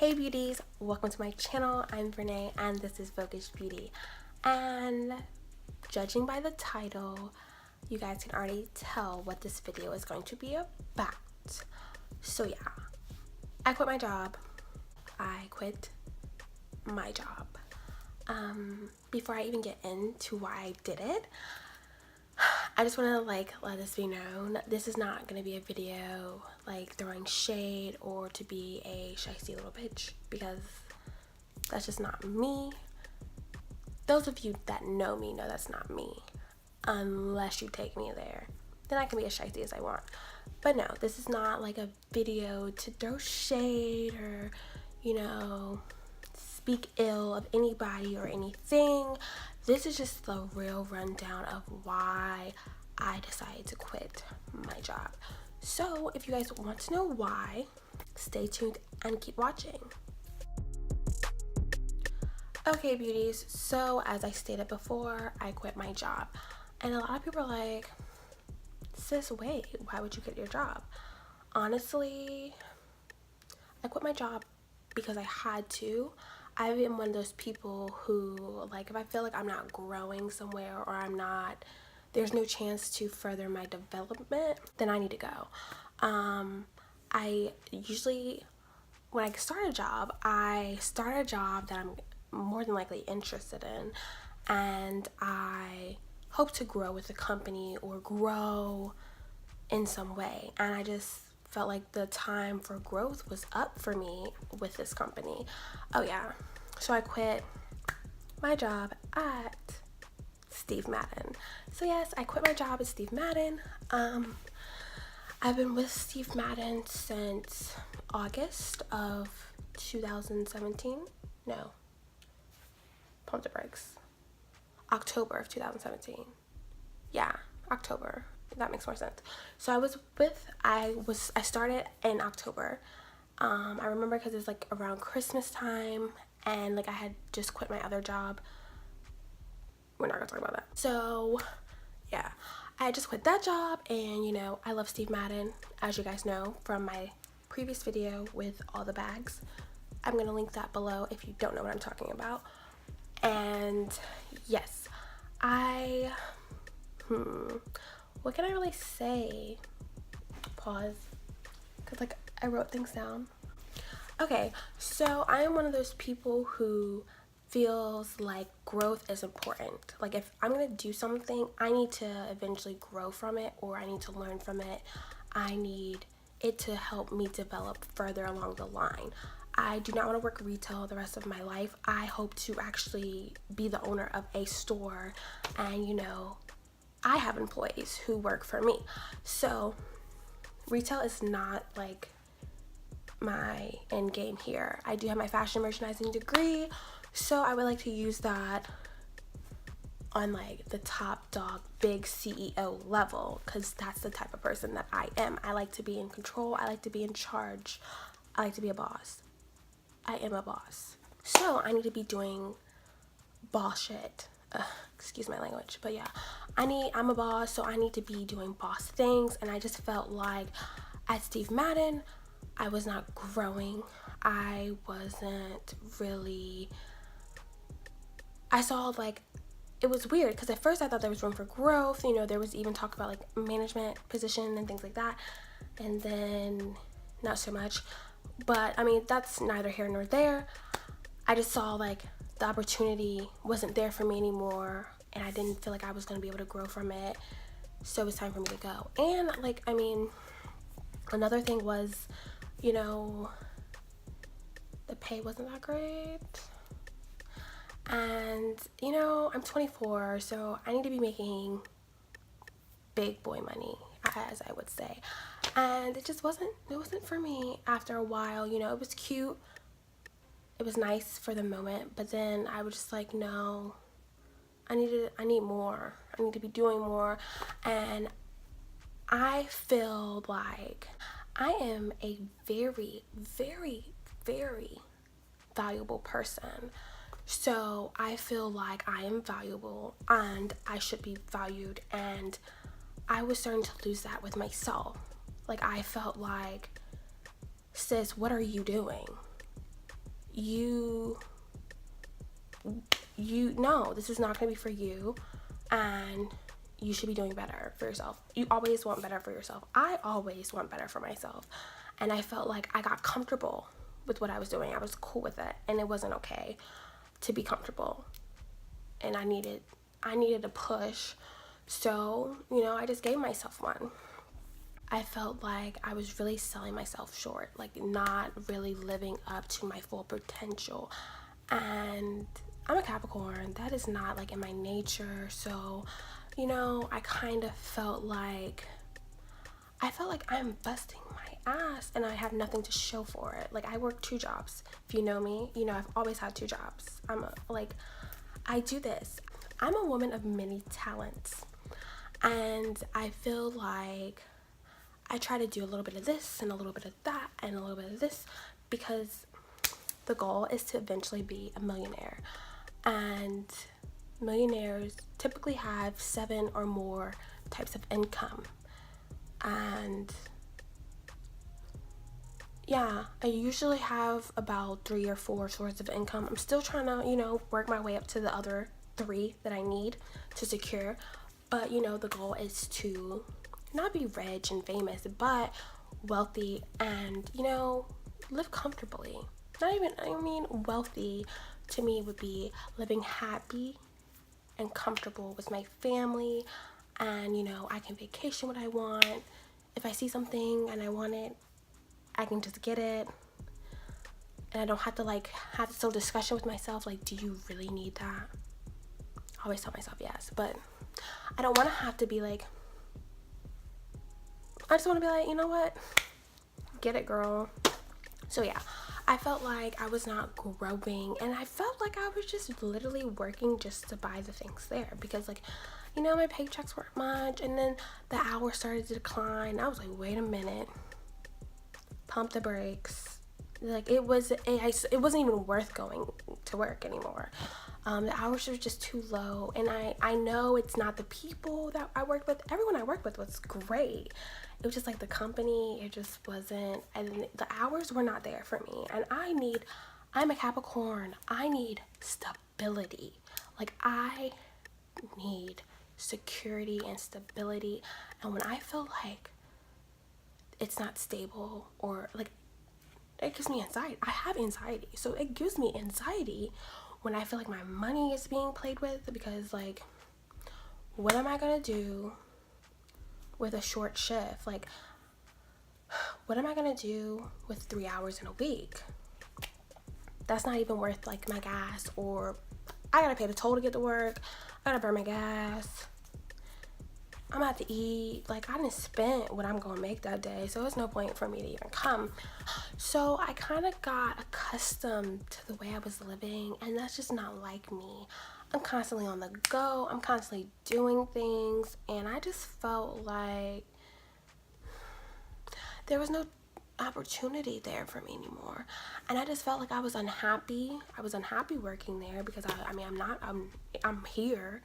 Hey beauties, welcome to my channel. I'm Renee and this is Voguish Beauty. And judging by the title, you guys can already tell what this video is going to be about. So yeah, I quit my job. Before I even get into why I did it, I just want to let this be known. This is not going to be a video throwing shade or to be a shysty little bitch, because that's just not me. Those of you that know me know that's not me, unless you take me there. Then I can be as shysty as I want. But no, this is not like a video to throw shade or, speak ill of anybody or anything. This is just the real rundown of why I decided to quit my job. So if you guys want to know why, stay tuned and keep watching. Okay beauties, so as I stated before, I quit my job. And a lot of people are like, sis, wait, why would you quit your job? Honestly, I quit my job because I had to. I've been one of those people who, if I feel like I'm not growing somewhere or there's no chance to further my development, then I need to go. I usually, when I start a job that I'm more than likely interested in, and I hope to grow with the company or grow in some way. And I just felt like the time for growth was up for me with this company. Oh yeah, so I quit my job at Steve Madden. So yes, I quit my job at Steve Madden. I've been with Steve Madden since August of 2017. No, pump the brakes. October of 2017. Yeah, October. That makes more sense. So I started in October. I remember because it's around Christmas time, and I had just quit my other job. We're not gonna talk about that. So yeah, I just quit that job, and I love Steve Madden, as you guys know from my previous video with all the bags. I'm gonna link that below if you don't know what I'm talking about. And yes, what can I really say? Pause, because I wrote things down. Okay, so I am one of those people who feels like growth is important. If I'm gonna do something, I need to eventually grow from it, or I need to learn from it. I need it to help me develop further along the line. I do not want to work retail the rest of my life. I hope to actually be the owner of a store, and I have employees who work for me. So retail is not my end game here. I do have my fashion merchandising degree, so I would like to use that on the top dog big CEO level, because that's the type of person that I am. I like to be in control. I like to be in charge. I like to be a boss. I am a boss. So I need to be doing boss shit. Excuse my language, but yeah, I'm a boss, so I need to be doing boss things. And I just felt like at Steve Madden, I was not growing. I wasn't really, I saw it was weird, because at first I thought there was room for growth. There was even talk about management position and things like that, and then not so much. But I mean, that's neither here nor there. I just saw the opportunity wasn't there for me anymore, and I didn't feel like I was going to be able to grow from it. So it was time for me to go. And I mean, another thing was, the pay wasn't that great. And I'm 24, so I need to be making big boy money, as I would say. And it wasn't for me after a while. It was cute, it was nice for the moment, but then I was just no, I need more. I need to be doing more. And I feel like I am a very, very, very valuable person. So I feel like I am valuable and I should be valued, and I was starting to lose that with myself. I felt sis, what are you doing? you know this is not going to be for you, and you should be doing better for yourself. You always want better for yourself. I always want better for myself, and I felt like I got comfortable with what I was doing. I was cool with it, and it wasn't okay to be comfortable, and I needed a push. So, I just gave myself one. I felt like I was really selling myself short, like not really living up to my full potential. And I'm a Capricorn. That is not like in my nature. So, I kind of felt like I'm busting my ass and I have nothing to show for it. Like, I work 2 jobs. If you know me, I've always had 2 jobs. I do this. I'm a woman of many talents. And I feel like I try to do a little bit of this and a little bit of that and a little bit of this, because the goal is to eventually be a millionaire. And millionaires typically have 7 or more types of income. And yeah, I usually have about 3 or 4 sources of income. I'm still trying to, work my way up to the other 3 that I need to secure. But, the goal is to not be rich and famous, but wealthy and, live comfortably. Wealthy to me would be living happy and comfortable with my family, and, I can vacation what I want. If I see something and I want it, I can just get it, and I don't have to have this little discussion with myself, like, do you really need that? I always tell myself yes, but I don't want to have to be like, I just want to be like, you know what, get it, girl. So yeah, I felt like I was not growing, and I felt like I was just literally working just to buy the things there, because my paychecks weren't much, and then the hours started to decline. I was like, wait a minute, pump the brakes. Like, it wasn't even worth going to work anymore. The hours were just too low, and I know it's not the people that I worked with. Everyone I worked with was great. It was just like the company, it just wasn't, and the hours were not there for me. And I'm a Capricorn. I need stability. Like, I need security and stability. And when I feel like it's not stable, or like, it gives me anxiety. I have anxiety, so it gives me anxiety when I feel like my money is being played with, because like, what am I gonna do with a short shift? Like, what am I gonna do with 3 hours in a week? That's not even worth like my gas, or I gotta pay the toll to get to work. I gotta burn my gas. I'm gonna have to eat. Like, I didn't spend what I'm gonna make that day, so there's no point for me to even come. So I kind of got accustomed to the way I was living, and that's just not like me. I'm constantly on the go. I'm constantly doing things, and I just felt like there was no opportunity there for me anymore. And I just felt like I was unhappy. I was unhappy working there, because I'm here.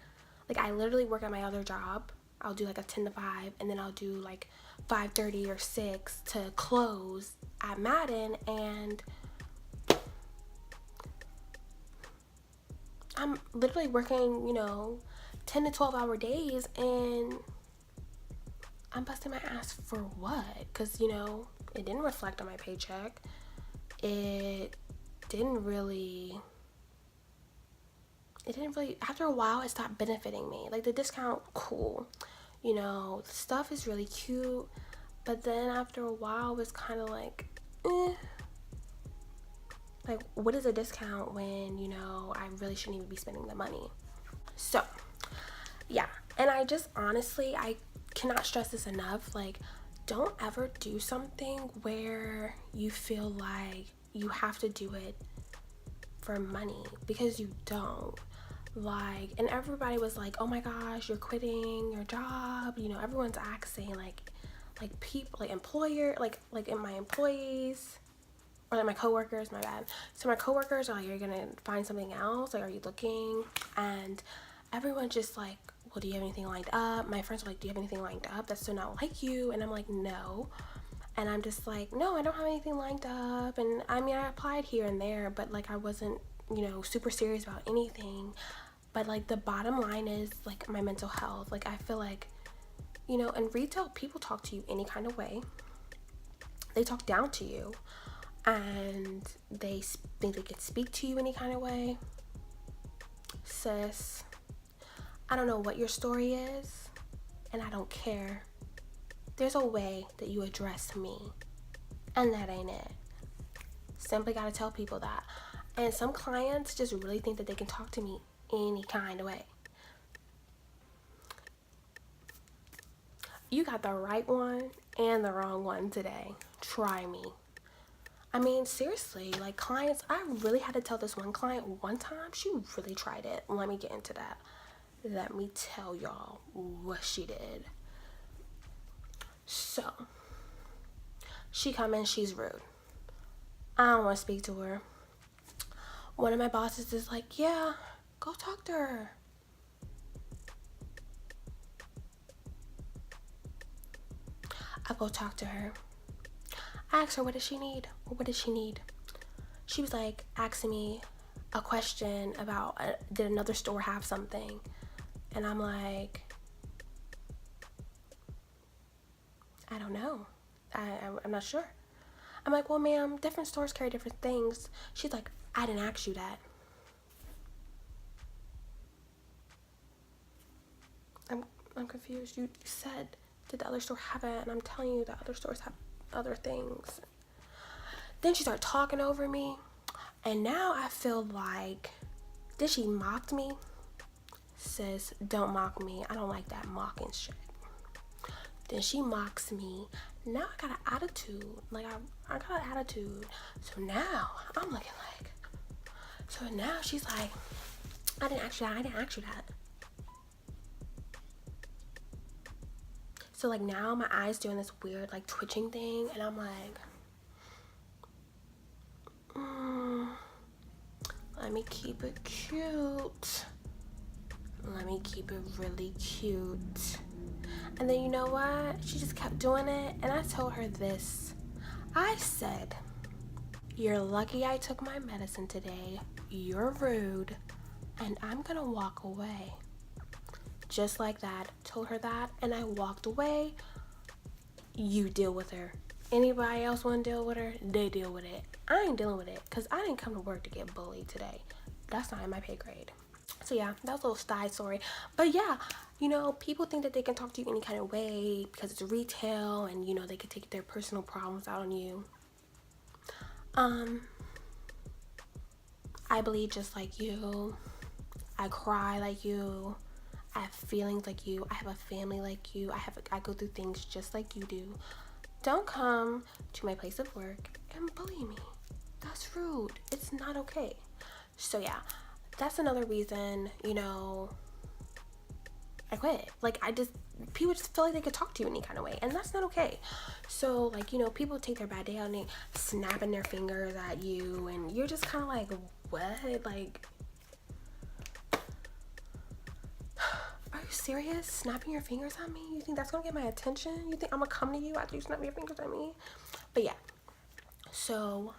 Like, I literally work at my other job. I'll do like a 10 to 5, and then I'll do like 5:30 or 6 to close at Madden, and I'm literally working, 10 to 12 hour days, and I'm busting my ass for what? Because, it didn't reflect on my paycheck. It didn't really, after a while, it stopped benefiting me. Like, the discount, cool. The stuff is really cute, but then after a while, it was kind of like, like, what is a discount when, I really shouldn't even be spending the money? So, yeah. And I just, honestly, I cannot stress this enough. Like, don't ever do something where you feel like you have to do it for money, because you don't. Like, and everybody was like, oh my gosh, you're quitting your job. Everyone's asking, like people, like employer, like in my employees, or like my coworkers, my bad. So my coworkers are like, you're gonna find something else? Like, are you looking? And everyone's just like, well, do you have anything lined up? My friends are like, do you have anything lined up that's so not like you? And I'm like, no. And I'm just like, no, I don't have anything lined up. And I mean, I applied here and there, but like I wasn't, super serious about anything. But like the bottom line is like my mental health. Like I feel like, in retail, people talk to you any kind of way. They talk down to you, and they think they could speak to you any kind of way. Sis, I don't know what your story is, and I don't care. There's a way that you address me, and that ain't it. Simply gotta tell people that. And some clients just really think that they can talk to me any kind of way. You got the right one and the wrong one today. Try me. I mean, seriously, like clients, I really had to tell this one client one time, she really tried it. Let me get into that. Let me tell y'all what she did. So, she come in, she's rude. I don't want to speak to her. One of my bosses is like, yeah, go talk to her. I go talk to her. I asked her, what does she need? What does she need? She was like asking me a question about, did another store have something? And I'm like, I don't know. I'm not sure. I'm like, well, ma'am, different stores carry different things. She's like, I didn't ask you that. I'm confused. You said, did the other store have it? And I'm telling you that other stores have other things. Then she started talking over me. And now I feel like, did she mock me? Sis, don't mock me. I don't like that mocking shit. Then she mocks me. Now I got an attitude. Like, I got an attitude. So now I'm looking like, so now she's like, I didn't ask you that. So like now my eyes doing this weird like twitching thing, and I'm like, let me keep it cute. Let me keep it really cute. And then you know what? She just kept doing it, and I told her this. I said, you're lucky I took my medicine today. You're rude, and I'm gonna walk away. Just like that. Told her that, and I walked away. You deal with her. Anybody else want to deal with her? They deal with it. I ain't dealing with it, because I didn't come to work to get bullied today. That's not in my pay grade. So yeah, that was a little side story. But yeah, people think that they can talk to you any kind of way because it's retail, and they can take their personal problems out on you. I bleed just like you. I cry like you. I have feelings like you. I have a family like you. I go through things just like you do. Don't come to my place of work and bully me. That's rude. It's not okay. So yeah, that's another reason, I quit. Like, people just feel like they could talk to you any kind of way, and that's not okay. So, like, people take their bad day out and they snapping their fingers at you, and you're just kind of like, what? Like, are you serious? Snapping your fingers at me? You think that's gonna get my attention? You think I'm gonna come to you after you snap your fingers at me? But yeah, so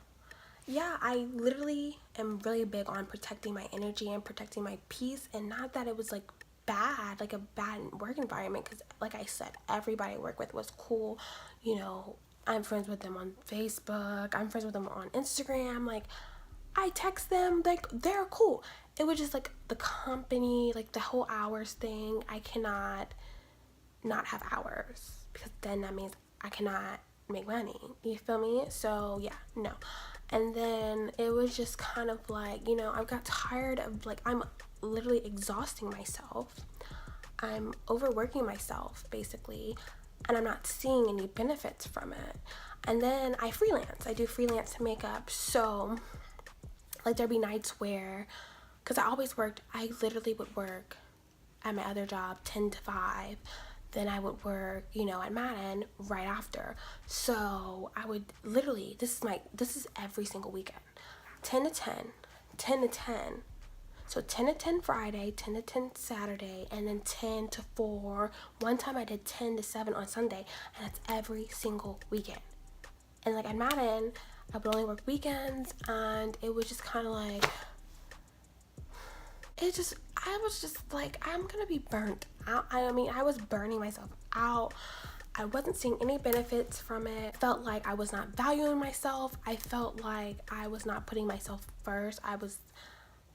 yeah, I literally am really big on protecting my energy and protecting my peace, and not that it was like bad, like a bad work environment, because like I said, everybody I work with was cool. I'm friends with them on Facebook, I'm friends with them on Instagram, like I text them, like they're cool. It was just like the company, like the whole hours thing. I cannot not have hours, because then that means I cannot make money. You feel me? So yeah, no. And then it was just kind of like, I got tired of, like, I'm literally exhausting myself. I'm overworking myself, basically, and I'm not seeing any benefits from it. And then I freelance. I do freelance makeup. So, like, there'd be nights where, because I literally would work at my other job 10 to 5. Then I would work, at Madden right after. So I would literally, this is every single weekend. 10 to 10, 10 to 10. So 10 to 10 Friday, 10 to 10 Saturday, and then 10 to 4. One time I did 10 to 7 on Sunday, and that's every single weekend. And like at Madden, I would only work weekends, and it was just kind of like, I was just like, I'm gonna be burnt out. I mean, I was burning myself out. I wasn't seeing any benefits from it. I felt like I was not valuing myself. I felt like I was not putting myself first. I was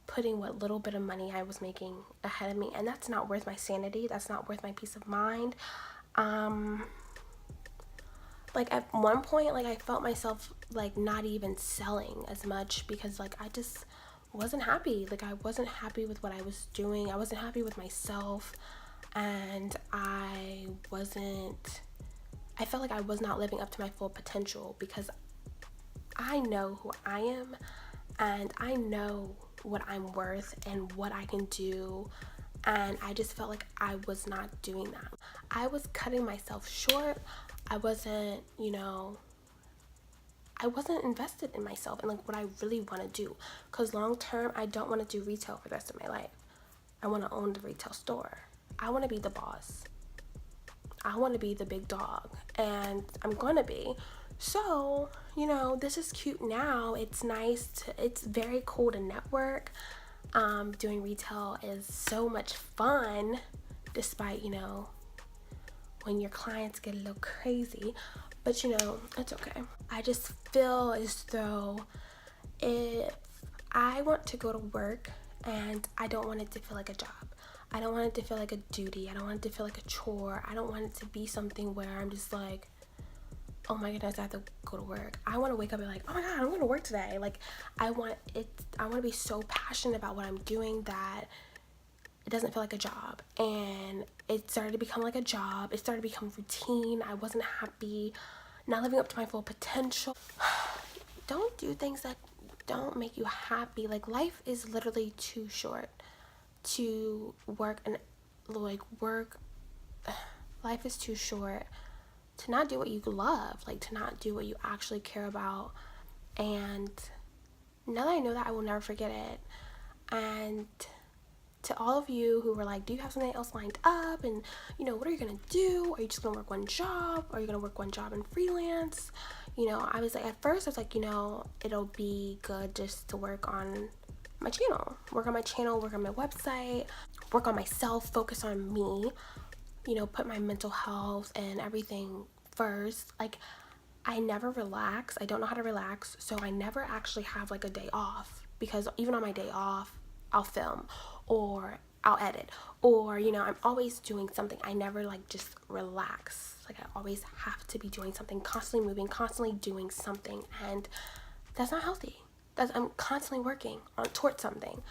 putting what little bit of money I was making ahead of me, and that's not worth my sanity. That's not worth my peace of mind. Like at one point, like I felt myself like not even selling as much because like I just wasn't happy. Like I wasn't happy with what I was doing. I wasn't happy with myself, and I felt like I was not living up to my full potential because I know who I am, and I know what I'm worth and what I can do, and I just felt like I was not doing that. I was cutting myself short. I wasn't, I wasn't invested in myself and like what I really want to do, because long term I don't want to do retail for the rest of my life. I want to own the retail store. I want to be the boss. I want to be the big dog, and I'm gonna be. So, this is cute now. It's nice. It's very cool to network. Doing retail is so much fun, despite, when your clients get a little crazy. But, it's okay. I just feel as though if I want to go to work and I don't want it to feel like a job. I don't want it to feel like a duty. I don't want it to feel like a chore. I don't want it to be something where I'm just like, oh my goodness, I have to go to work. I want to wake up and like, oh my god, I'm going to work today. Like I want to be so passionate about what I'm doing that it doesn't feel like a job. And it started to become like a job. It started to become routine. I wasn't happy, not living up to my full potential. Don't do things that don't make you happy. Like life is literally too short to work and work. Life is too short to not do what you love, like to not do what you actually care about. And now that I know that, I will never forget it. And to all of you who were like, do you have something else lined up, and what are you gonna do? Are you just gonna work one job? Are you gonna work one job and freelance? I was like, at first I was like, it'll be good just to work on my channel, work on my website, work on myself, focus on me, put my mental health and everything first. Like I never relax. I don't know how to relax, so I never actually have like a day off, because even on my day off I'll film or I'll edit, or I'm always doing something. I never like just relax. Like I always have to be doing something, constantly moving, constantly doing something, and that's not healthy. I'm constantly working towards something,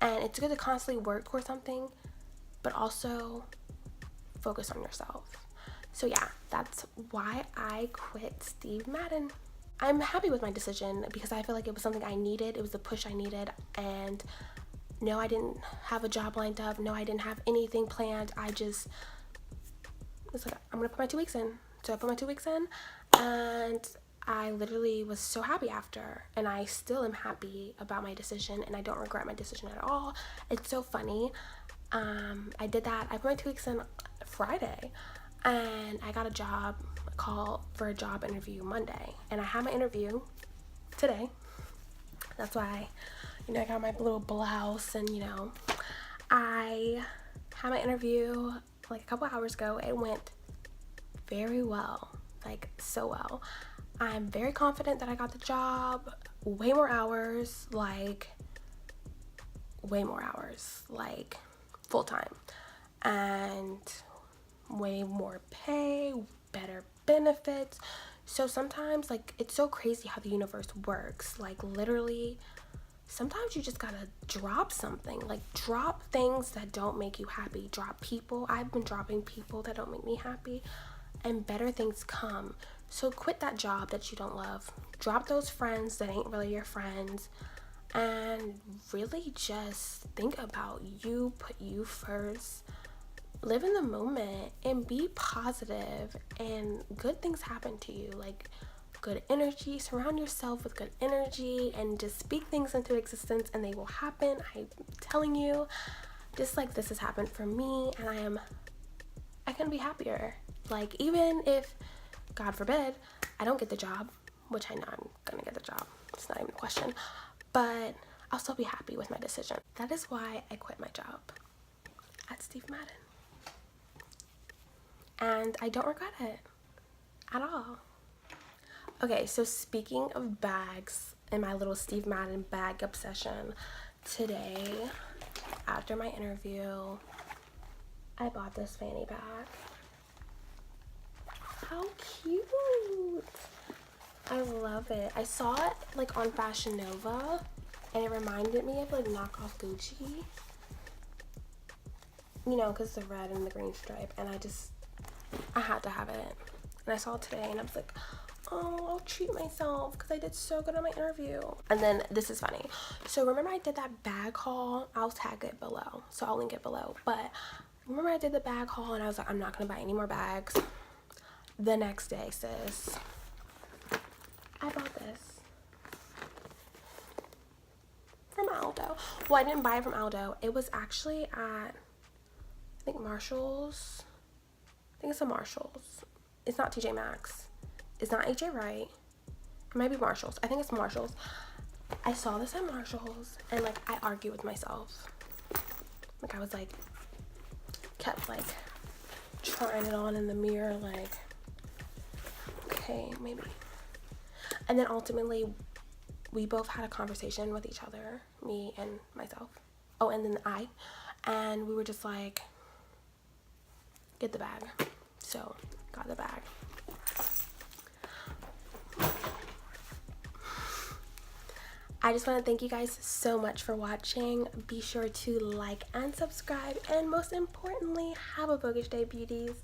and it's good to constantly work towards something, but also focus on yourself. So yeah, that's why I quit Steve Madden. I'm happy with my decision because I feel like it was something I needed. It was the push I needed. And no, I didn't have a job lined up. No, I didn't have anything planned. I just was like, I'm gonna put my 2 weeks in. So I put my 2 weeks in, and I literally was so happy after, and I still am happy about my decision, and I don't regret my decision at all. It's so funny. I did that. I put my 2 weeks in Friday, and I got a call for a job interview Monday, and I had my interview today. That's why, I got my little blouse, and I had my interview like a couple hours ago. It went very well, like so well. I'm very confident that I got the job. Way more hours, like full time, and way more pay, better benefits. So sometimes, like, it's so crazy how the universe works. Like literally, sometimes you just gotta drop something. Like drop things that don't make you happy. Drop people. I've been dropping people that don't make me happy, and better things come. So quit that job that you don't love. Drop those friends that ain't really your friends, and really just think about you. Put you first. Live in the moment and be positive, and good things happen to you. Like good energy. Surround yourself with good energy and just speak things into existence, and they will happen. I'm telling you, just like this has happened for me, and I couldn't be happier. Like even if, God forbid, I don't get the job, which I know I'm gonna get the job. It's not even a question. But I'll still be happy with my decision. That is why I quit my job at Steve Madden. And I don't regret it at all. Okay, so speaking of bags and my little Steve Madden bag obsession, today, after my interview, I bought this fanny bag. How cute! I love it. I saw it like on Fashion Nova, and it reminded me of like knockoff Gucci. You know, because the red and the green stripe, and I had to have it. And I saw it today, and I was like, oh, I'll treat myself because I did so good on my interview. And then this is funny. So remember I did that bag haul? I'll tag it below, so I'll link it below. But remember I did the bag haul, and I was like, I'm not gonna buy any more bags. The next day, sis, I bought this from Aldo. Well, I didn't buy it from Aldo. It was actually at, I think, Marshall's. I think it's a Marshall's. It's not TJ Maxx. It's not AJ Wright. It might be Marshall's. I think it's Marshall's. I saw this at Marshall's, and like I argued with myself. Like I was like, kept like trying it on in the mirror, like, okay, maybe. And then ultimately, we both had a conversation with each other, me and myself. Oh, and then and we were just like, get the bag. So, got the bag. I just want to thank you guys so much for watching. Be sure to like and subscribe, and most importantly, have a Voguish day, beauties.